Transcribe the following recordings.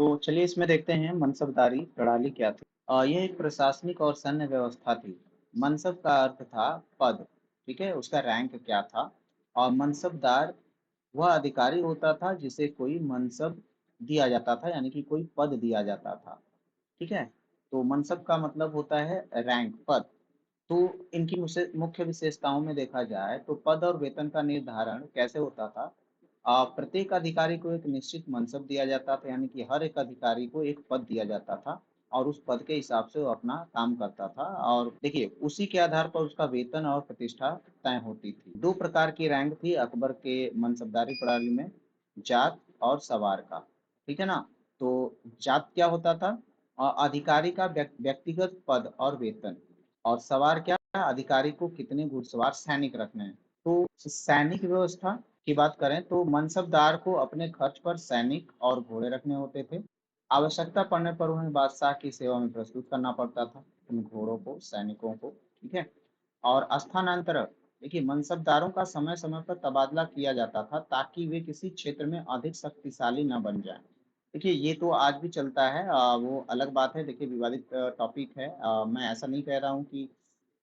तो चलिए इसमें देखते हैं मनसबदारी प्रणाली क्या थी। यह एक प्रशासनिक और सैन्य व्यवस्था थी। मनसब का अर्थ था पद, ठीक है, उसका रैंक क्या था। और मनसबदार वह अधिकारी होता था जिसे कोई मनसब दिया जाता था, यानी कि कोई पद दिया जाता था। ठीक है। तो मनसब का मतलब होता है रैंक, पद। तो इनकी मुख्य विशेषताओं में देखा जाए तो पद और वेतन का निर्धारण कैसे होता था। प्रत्येक अधिकारी को एक निश्चित मनसब दिया जाता था, यानी कि हर एक अधिकारी को एक पद दिया जाता था और उस पद के हिसाब से वो अपना काम करता था। और देखिए उसी के आधार पर उसका वेतन और प्रतिष्ठा तय होती थी। दो प्रकार की रैंक थी अकबर के मनसबदारी प्रणाली में, जात और सवार का। ठीक है ना। तो जात क्या होता था? अधिकारी का व्यक्तिगत पद और वेतन। और सवार क्या? अधिकारी को कितने घुड़सवार सैनिक रखने हैं। तो सैनिक व्यवस्था की बात करें तो मनसबदार को अपने खर्च पर सैनिक और घोड़े रखने होते थे। आवश्यकता पड़ने पर उन्हें बादशाह की सेवा में प्रस्तुत करना पड़ता था उन घोड़ों को, सैनिकों को। ठीक है। और स्थानांतरण, देखिए मनसबदारों का समय समय पर तबादला किया जाता था ताकि वे किसी क्षेत्र में अधिक शक्तिशाली न बन जाएं। देखिए ये तो आज भी चलता है, वो अलग बात है। देखिए विवादित टॉपिक है। मैं ऐसा नहीं कह रहा हूँ कि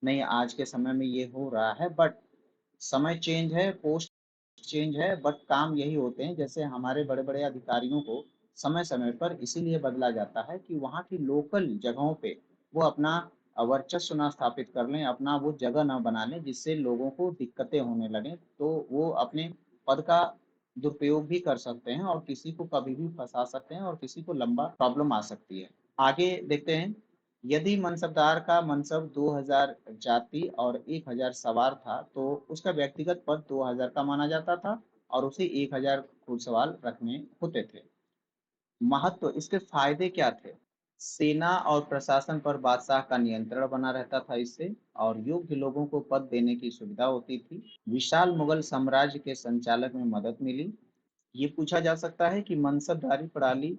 नहीं आज के समय में ये हो रहा है, बट समय चेंज है, पोस्ट चेंज है, बट काम यही होते हैं। जैसे हमारे बड़े बड़े अधिकारियों को समय समय पर इसीलिए बदला जाता है कि वहाँ की लोकल जगहों पे वो अपना वर्चस्व ना स्थापित कर लें, अपना वो जगह ना बना लें जिससे लोगों को दिक्कतें होने लगें। तो वो अपने पद का दुरुपयोग भी कर सकते हैं और किसी को कभी भी फंसा सकते हैं और किसी को लंबा प्रॉब्लम आ सकती है। आगे देखते हैं। यदि मनसबदार का मनसब 2000 जाति और 1000 सवार था तो उसका व्यक्तिगत पद 2000 का माना जाता था और उसे 1000 घुड़सवार रखने होते थे। महत्व, इसके फायदे क्या थे? सेना और प्रशासन पर बादशाह का नियंत्रण बना रहता था इससे, और योग्य लोगों को पद देने की सुविधा होती थी। विशाल मुगल साम्राज्य के संचालक में मदद मिली। ये पूछा जा सकता है कि मनसबदारी प्रणाली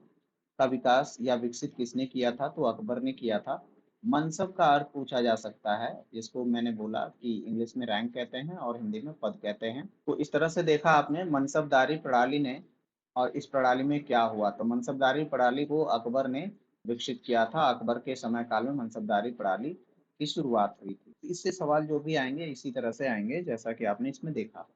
का विकास या विकसित किसने किया था? तो अकबर ने किया था। मनसब का अर्थ पूछा जा सकता है, जिसको मैंने बोला कि इंग्लिश में रैंक कहते हैं और हिंदी में पद कहते हैं। तो इस तरह से देखा आपने मनसबदारी प्रणाली ने। और इस प्रणाली में क्या हुआ? तो मनसबदारी प्रणाली को अकबर ने विकसित किया था। अकबर के समय काल में मनसबदारी प्रणाली की शुरुआत हुई थी। इससे सवाल जो भी आएंगे इसी तरह से आएंगे जैसा कि आपने इसमें देखा।